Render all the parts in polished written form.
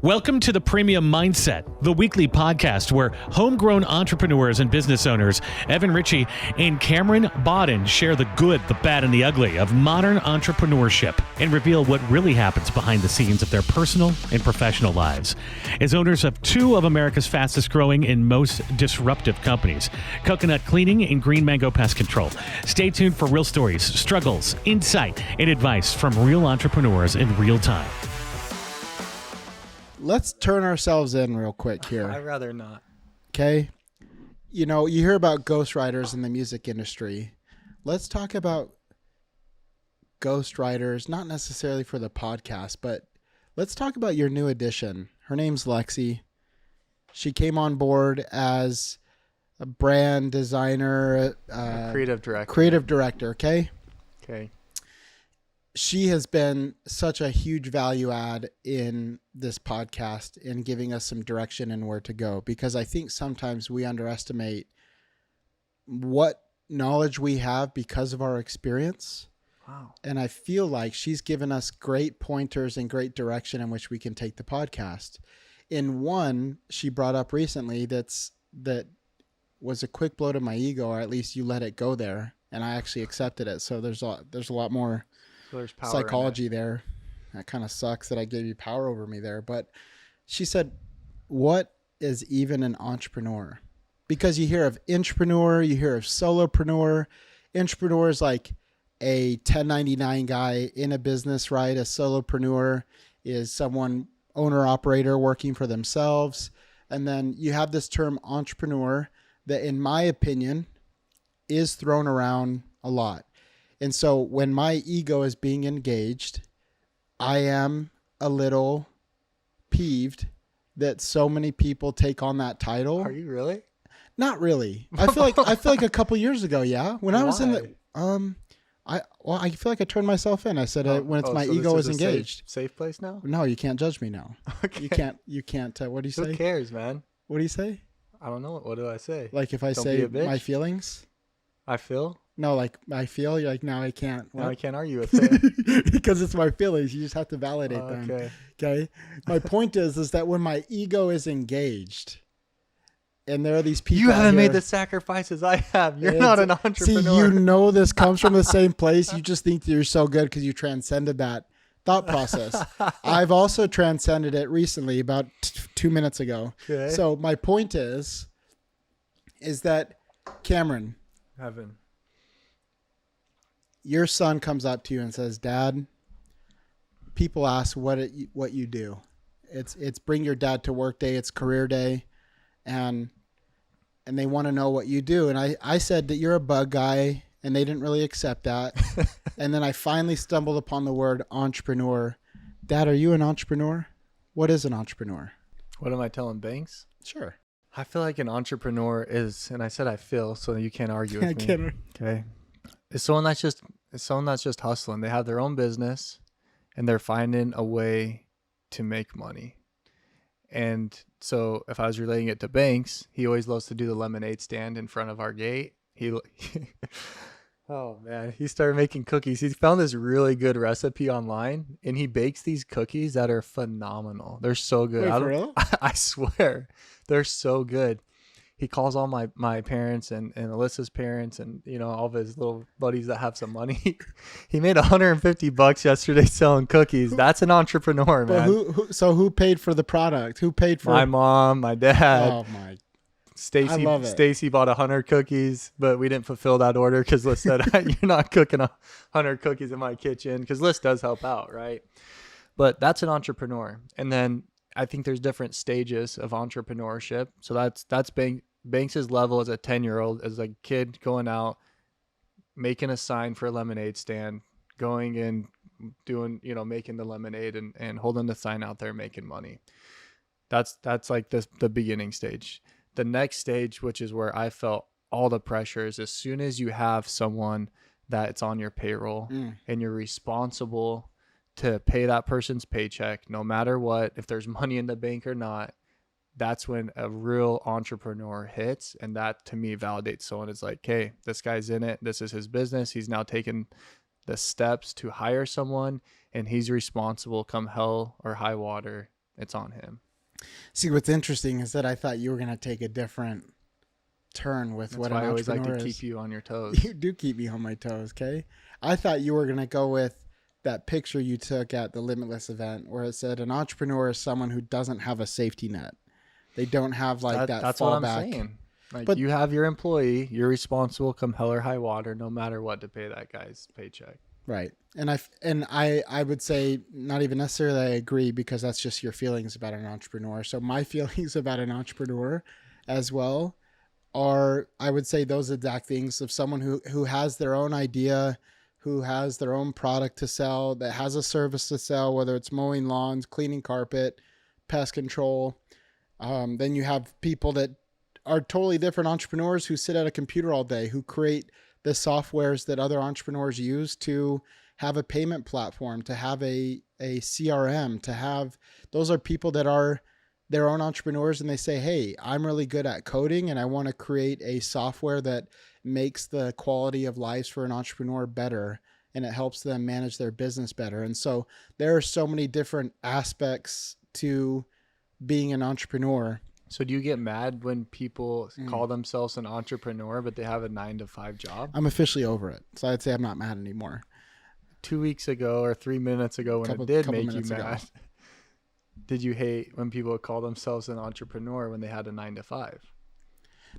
Welcome to the Premium Mindset, the weekly podcast where homegrown entrepreneurs and business owners Evan Ritchie and Cameron Bodden share the good, the bad, and the ugly of modern entrepreneurship and reveal what really happens behind the scenes of their personal and professional lives. As owners of two of America's fastest growing and most disruptive companies, Coconut Cleaning and Green Mango Pest Control, stay tuned for real stories, struggles, insight, and advice from real entrepreneurs in real time. Let's turn ourselves in real quick here. I'd rather not. Okay. You know, you hear about ghostwriters in the music industry. Let's talk about ghostwriters, not necessarily for the podcast, but let's talk about your new addition. Her name's Lexi. She came on board as a brand designer, Creative director. Creative director, okay? Okay. She has been such a huge value add in this podcast in giving us some direction and where to go, because I think sometimes we underestimate what knowledge we have because of our experience. Wow. And I feel like she's given us great pointers and great direction in which we can take the podcast. In one, she brought up recently that was a quick blow to my ego, or at least you let it go there, and I actually accepted it. So there's a lot more There's power psychology there. That kind of sucks that I gave you power over me there. But she said, what is even an entrepreneur? Because you hear of intrapreneur, you hear of solopreneur. Intrapreneur is like a 1099 guy in a business, right? A solopreneur is someone, owner operator, working for themselves. And then you have this term entrepreneur that, in my opinion, is thrown around a lot. And so when my ego is being engaged, I am a little peeved that so many people take on that title. Are you really? Not really. I feel like a couple years ago, yeah. When I was in the I feel like I turned myself in. I said when it's my ego is engaged. Safe place now? No, you can't judge me now. Okay. You can't what do you say? Who cares, man? What do you say? I don't know. What do I say? Like if I Don't say be a bitch? my feelings? I feel? No, like I feel. You're like, no, I can't. Now I can't argue with it. Because it's my feelings. You just have to validate them. Okay. Okay. My point is that when my ego is engaged, and there are these people, You haven't here, made the sacrifices I have. You're not an entrepreneur. See, you know this comes from the same place. You just think that you're so good because you transcended that thought process. I've also transcended it recently, about 2 minutes ago. Okay. So my point is that Cameron, Heaven. your son comes up to you and says, "Dad, people ask what you do. It's bring your dad to work day. It's career day, and they want to know what you do." And I said that you're a bug guy, and they didn't really accept that. And then I finally stumbled upon the word entrepreneur. Dad, are you an entrepreneur? What is an entrepreneur? What am I telling Banks? Sure. I feel like an entrepreneur is, and I said I feel, so you can't argue with me. Okay. It's someone that's just hustling. They have their own business and they're finding a way to make money. And so if I was relating it to Banks, he always loves to do the lemonade stand in front of our gate. Oh man, he started making cookies. He found this really good recipe online and he bakes these cookies that are phenomenal. They're so good. Wait, for real? I swear, they're so good. He calls all my parents and Alyssa's parents and, you know, all of his little buddies that have some money. He made $150 yesterday selling cookies. That's an entrepreneur, man. But who paid for the product? Who paid for My mom, my dad. Oh my. I Stacy love it. Stacy bought 100 cookies, but we didn't fulfill that order because Liz said, "You're not cooking 100 cookies in my kitchen," because Liz does help out, right? But that's an entrepreneur. And then I think there's different stages of entrepreneurship. So that's Banks's level as a 10-year-old, as a kid going out, making a sign for a lemonade stand, going and doing, you know, making the lemonade and holding the sign out there, making money. That's like the beginning stage. The next stage, which is where I felt all the pressures, as soon as you have someone that's on your payroll and you're responsible to pay that person's paycheck, no matter what, if there's money in the bank or not, that's when a real entrepreneur hits. And that to me validates someone. It's like, hey, this guy's in it. This is his business. He's now taken the steps to hire someone and he's responsible come hell or high water it's on him. See, what's interesting is that I thought you were going to take a different turn with That's what why an I always like entrepreneur to is. keep you on your toes. You do keep me on my toes, okay? I thought you were going to go with that picture you took at the Limitless event where it said an entrepreneur is someone who doesn't have a safety net. They don't have like that That's fallback. what I'm saying. Like, But- you have your employee, you're responsible come hell or high water, no matter what, to pay that guy's paycheck. Right. And I would say not even necessarily I agree, because that's just your feelings about an entrepreneur. So my feelings about an entrepreneur as well are, I would say, those exact things of someone who has their own idea, who has their own product to sell, that has a service to sell, whether it's mowing lawns, cleaning carpet, pest control. Then you have people that are totally different entrepreneurs who sit at a computer all day, who create the softwares that other entrepreneurs use to have a payment platform, to have a CRM, to have, those are people that are their own entrepreneurs, and they say, hey, I'm really good at coding and I want to create a software that makes the quality of lives for an entrepreneur better, and it helps them manage their business better. And so there are so many different aspects to being an entrepreneur. So do you get mad when people call themselves an entrepreneur, but they have a 9-to-5 job? I'm officially over it. So I'd say I'm not mad anymore. 2 weeks ago or 3 minutes ago, when Couple it did make you minutes ago. mad, did you hate when people would call themselves an entrepreneur when they had a 9-to-5?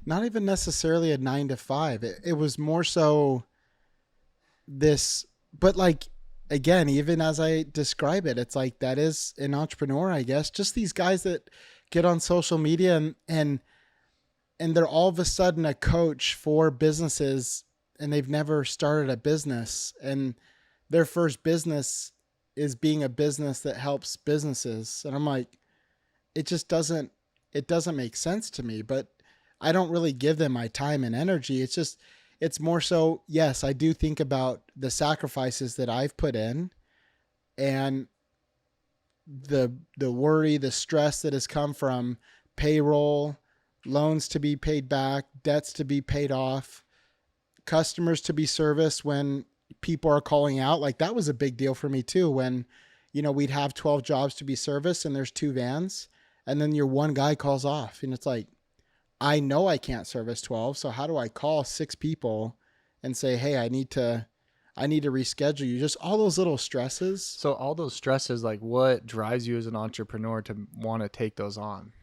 Not even necessarily a 9-to-5. It was more so this, but like, again, even as I describe it, it's like, that is an entrepreneur, I guess. Just these guys that get on social media and they're all of a sudden a coach for businesses, and they've never started a business, and their first business is being a business that helps businesses. And I'm like, it doesn't make sense to me, but I don't really give them my time and energy. It's more so, yes, I do think about the sacrifices that I've put in, and the worry, the stress that has come from payroll, loans to be paid back, debts to be paid off, customers to be serviced when people are calling out. Like, that was a big deal for me too, when, we'd have 12 jobs to be serviced and there's 2 vans, and then your one guy calls off, and it's like, I know I can't service 12. So how do I call 6 people and say, hey, I need to reschedule you? Just all those little stresses. So all those stresses, like, what drives you as an entrepreneur to want to take those on?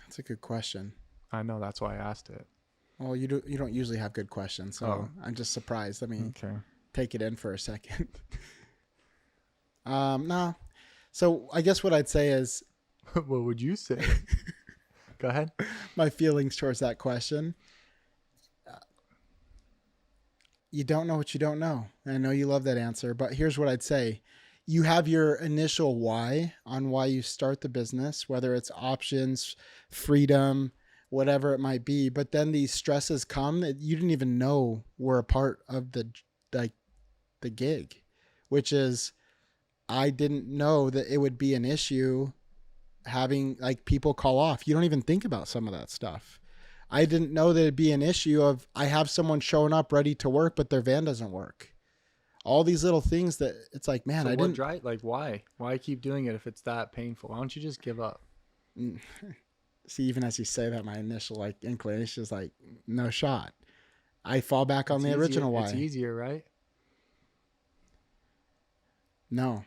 That's a good question. I know, that's why I asked it. Well, you don't usually have good questions, so I'm just surprised. Let me take it in for a second. No. So I guess what I'd say is, What would you say? Go ahead. my feelings towards that question. You don't know what you don't know. And I know you love that answer, but here's what I'd say. You have your initial why on why you start the business, whether it's options, freedom, whatever it might be. But then these stresses come that you didn't even know were a part of the gig, which is, I didn't know that it would be an issue having like people call off. You don't even think about some of that stuff. I didn't know that it'd be an issue of, I have someone showing up ready to work, but their van doesn't work. All these little things that it's like, man, So I didn't. Why keep doing it if it's that painful? Why don't you just give up? See, even as you say that, my initial like inclination is like, no shot. I fall back on the original why. It's easier, right? No.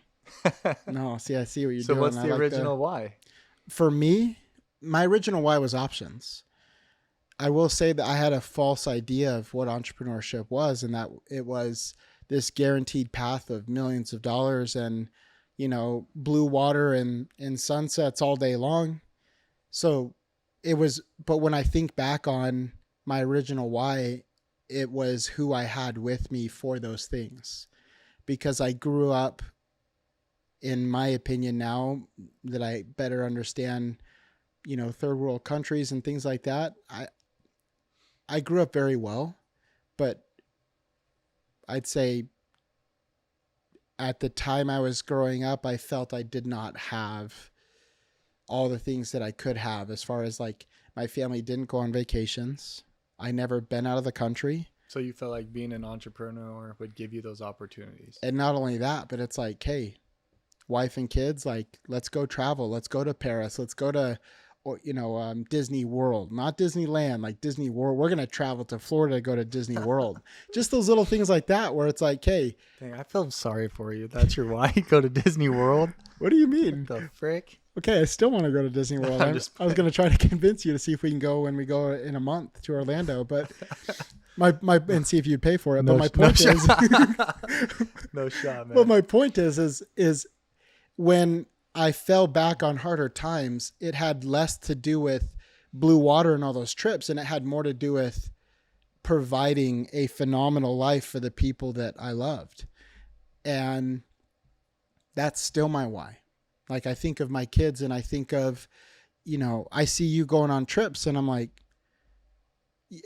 See, I see what you're So doing. what's I the like original why? For me, my original why was options. I will say that I had a false idea of what entrepreneurship was, and that it was this guaranteed path of millions of dollars and, blue water and sunsets all day long. So it was, but when I think back on my original why, it was who I had with me for those things, because I grew up, in my opinion, now that I better understand, third world countries and things like that. I grew up very well, but I'd say at the time I was growing up, I felt I did not have all the things that I could have, as far as like, my family didn't go on vacations. I never been out of the country. So you felt like being an entrepreneur would give you those opportunities. And not only that, but it's like, hey, wife and kids, like, let's go travel. Let's go to Paris. Let's go to, or, Disney World, not Disneyland, like Disney World. We're going to travel to Florida to go to Disney World. Just those little things like that where it's like, hey. Dang, I feel sorry for you. That's your why? Go to Disney World? What do you mean? What the frick? Okay, I still want to go to Disney World. I was going to try to convince you to see if we can go when we go in a month to Orlando, but and see if you pay for it. But my point is, no shot, man. But my point is when I fell back on harder times, it had less to do with blue water and all those trips, and it had more to do with providing a phenomenal life for the people that I loved. And that's still my why. Like, I think of my kids and I think of, I see you going on trips and I'm like,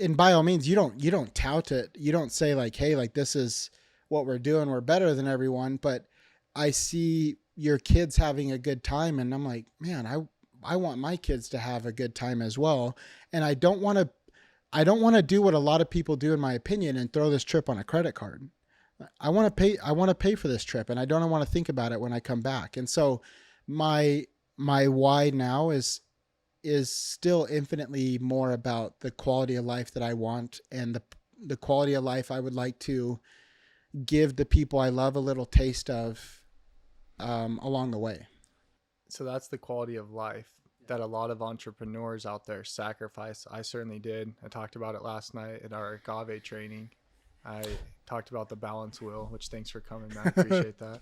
and by all means, you don't tout it. You don't say like, hey, like, this is what we're doing. We're better than everyone. But I see your kids having a good time. And I'm like, man, I want my kids to have a good time as well. And I don't want to do what a lot of people do, in my opinion, and throw this trip on a credit card. I want to pay for this trip, and I don't want to think about it when I come back. And so my why now is still infinitely more about the quality of life that I want, and the quality of life I would like to give the people I love a little taste of along the way. So that's the quality of life that a lot of entrepreneurs out there sacrifice. I certainly did. I talked about it last night at our agave training. I talked about the balance wheel, which, thanks for coming, man. I appreciate that.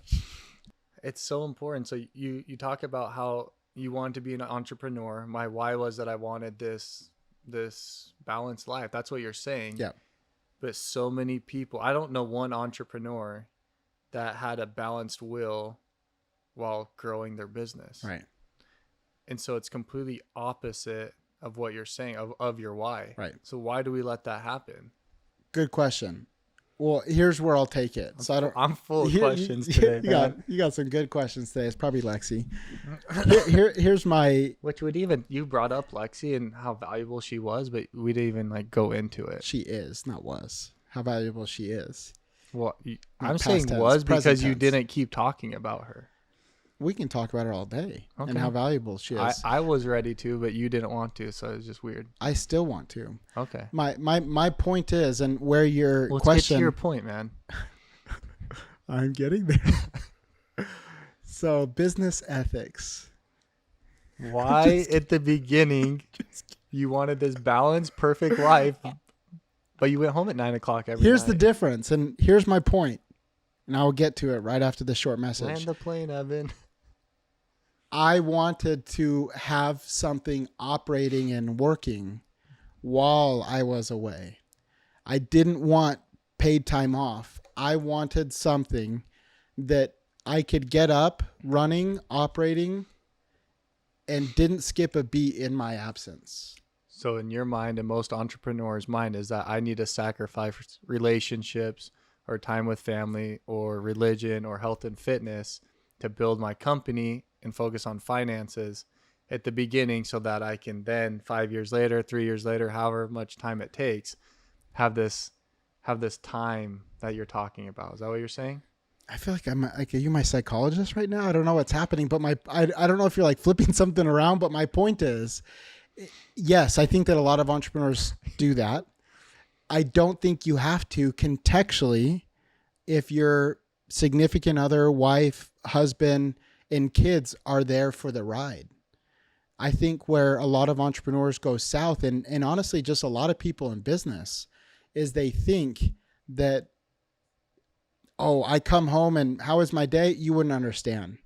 It's so important. So you talk about how you wanted to be an entrepreneur. My why was that I wanted this balanced life. That's what you're saying. Yeah. But so many people, I don't know one entrepreneur that had a balanced will while growing their business. Right. And so it's completely opposite of what you're saying, of your why. Right. So why do we let that happen? Good question. Well, here's where I'll take it. I'm full of questions today. You got some good questions today. It's probably Lexi. Here's my. Which would even, you brought up Lexi and how valuable she was, but we didn't even like go into it. She is, not was. How valuable she is. Well, I'm Past saying tense, was because present you tense. didn't keep talking about her. We can talk about her all day Okay. and how valuable she is. I was ready to, but you didn't want to, so it's just weird. I still want to. Okay. My point is, and where your Let's question. get to your point, man. I'm getting there. So, business ethics. Why at the beginning you wanted this balanced, perfect life, but you went home at 9:00 every Here's night? the difference, and here's my point, and I will get to it right after this short message. Land the plane, Evan. I wanted to have something operating and working while I was away. I didn't want paid time off. I wanted something that I could get up, running, operating, and didn't skip a beat in my absence. So in your mind, and most entrepreneurs' mind, is that I need to sacrifice relationships or time with family or religion or health and fitness to build my company and focus on finances at the beginning so that I can then 5 years later, 3 years later, however much time it takes, have this time that you're talking about. Is that what you're saying? I feel like are you my psychologist right now? I don't know what's happening, but I don't know if you're like flipping something around, but my point is, yes, I think that a lot of entrepreneurs do that. I don't think you have to contextually if your significant other, wife, husband, and kids are there for the ride. I think where a lot of entrepreneurs go south, and honestly, just a lot of people in business, is they think that, oh, I come home and how is my day? You wouldn't understand.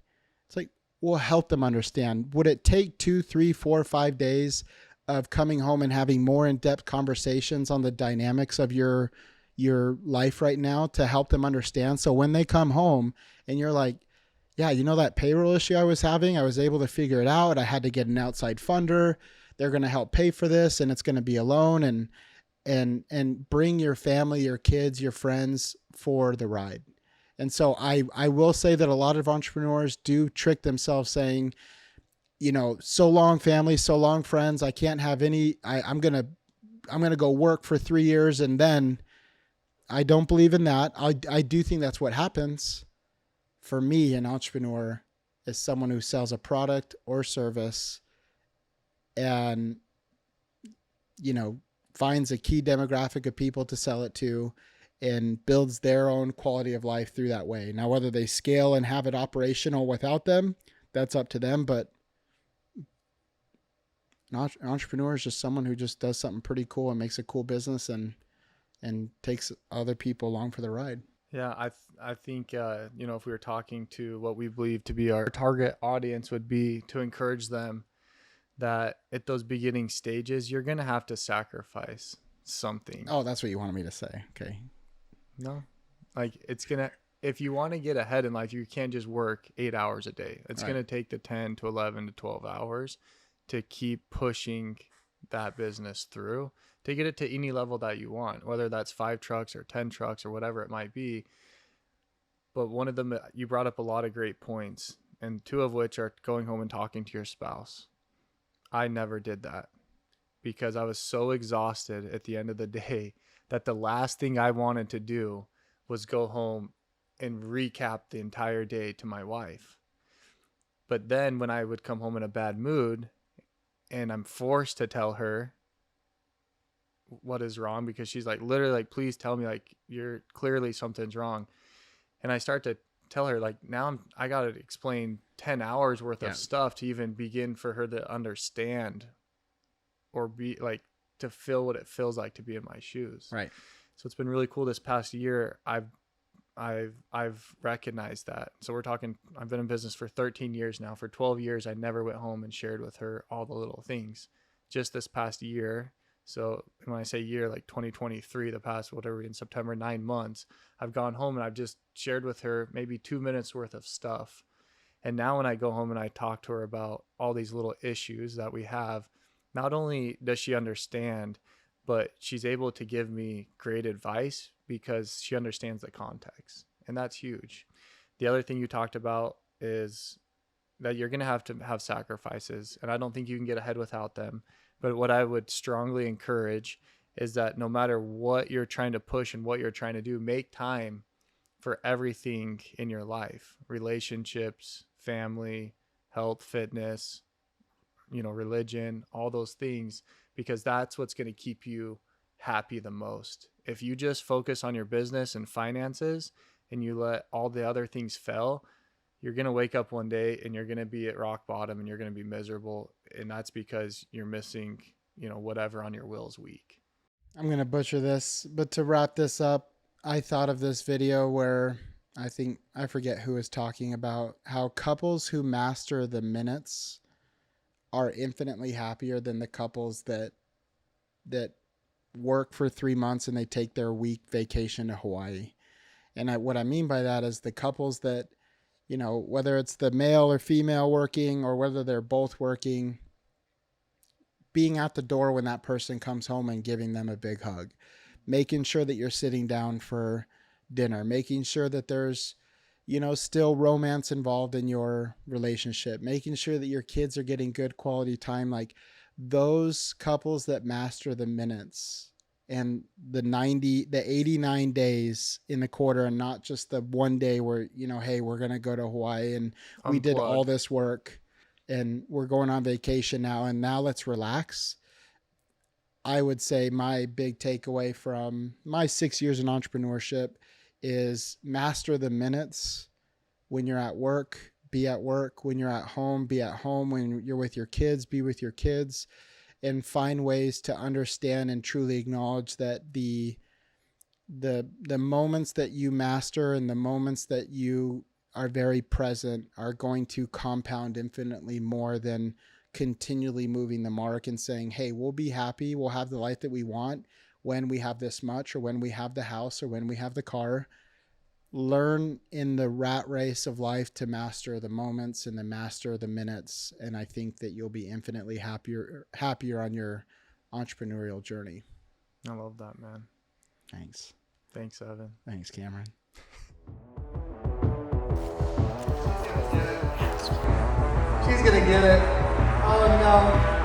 It's like, we'll help them understand. Would it take 2, 3, 4, 5 days of coming home and having more in-depth conversations on the dynamics of your life right now to help them understand? So when they come home and you're like, yeah, you know that payroll issue I was having? I was able to figure it out. I had to get an outside funder. They're going to help pay for this, and it's going to be a loan, and bring your family, your kids, your friends for the ride. And so I will say that a lot of entrepreneurs do trick themselves saying, so long family, so long friends. I can't have any, I'm going to go work for 3 years. And then I don't believe in that. I do think that's what happens. For me, an entrepreneur, is someone who sells a product or service and, finds a key demographic of people to sell it to and builds their own quality of life through that way. Now, whether they scale and have it operational without them, that's up to them. But an entrepreneur is just someone who just does something pretty cool and makes a cool business and takes other people along for the ride. Yeah, I think, if we were talking to what we believe to be our target audience, would be to encourage them that at those beginning stages, you're going to have to sacrifice something. Oh, that's what you wanted me to say. Okay. No, like if you want to get ahead in life, you can't just work 8 hours a day. It's Right. going to take the 10 to 11 to 12 hours to keep pushing that business through to get it to any level that you want, whether that's 5 trucks or 10 trucks or whatever it might be. But one of them, you brought up a lot of great points, and 2 of which are going home and talking to your spouse. I never did that because I was so exhausted at the end of the day that the last thing I wanted to do was go home and recap the entire day to my wife. But then when I would come home in a bad mood and I'm forced to tell her what is wrong, because she's like, literally like, please tell me, like, you're clearly something's wrong. And I start to tell her, like, now I got to explain 10 hours worth of stuff to even begin for her to understand or be like, to feel what it feels like to be in my shoes. Right. So it's been really cool this past year. I've recognized that. So we're talking, I've been in business for 13 years now. For 12 years, I never went home and shared with her all the little things. Just this past year. So when I say year, like 2023, the past, whatever, in September, 9 months, I've gone home and I've just shared with her maybe 2 minutes worth of stuff. And now when I go home and I talk to her about all these little issues that we have, not only does she understand, but she's able to give me great advice because she understands the context. And that's huge. The other thing you talked about is that you're going to have sacrifices, and I don't think you can get ahead without them. But what I would strongly encourage is that no matter what you're trying to push and what you're trying to do, make time for everything in your life: relationships, family, health, fitness, religion, all those things, because that's what's going to keep you happy the most. If you just focus on your business and finances and you let all the other things fail, you're going to wake up one day and you're going to be at rock bottom and you're going to be miserable. And that's because you're missing, whatever on your will's weak. I'm going to butcher this, but to wrap this up, I thought of this video where I forget who was talking about how couples who master the minutes are infinitely happier than the couples that work for 3 months and they take their week vacation to Hawaii. And what I mean by that is the couples that, whether it's the male or female working or whether they're both working, being at the door when that person comes home and giving them a big hug, making sure that you're sitting down for dinner, making sure that there's, still romance involved in your relationship, making sure that your kids are getting good quality time. Like those couples that master the minutes and the 89 days in the quarter, and not just the one day where, hey, we're going to go to Hawaii and we did all this work and we're going on vacation now, and now let's relax. I would say my big takeaway from my 6 years in entrepreneurship is master the minutes. When you're at work, be at work. When you're at home, be at home. When you're with your kids, be with your kids, and find ways to understand and truly acknowledge that the moments that you master and the moments that you are very present are going to compound infinitely more than continually moving the mark and saying, hey, we'll be happy, we'll have the life that we want when we have this much, or when we have the house, or when we have the car. Learn in the rat race of life to master the moments and to master the minutes. And I think that you'll be infinitely happier on your entrepreneurial journey. I love that, man. Thanks. Thanks, Evan. Thanks, Cameron. She's gonna get it. Oh no.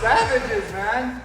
savages, man.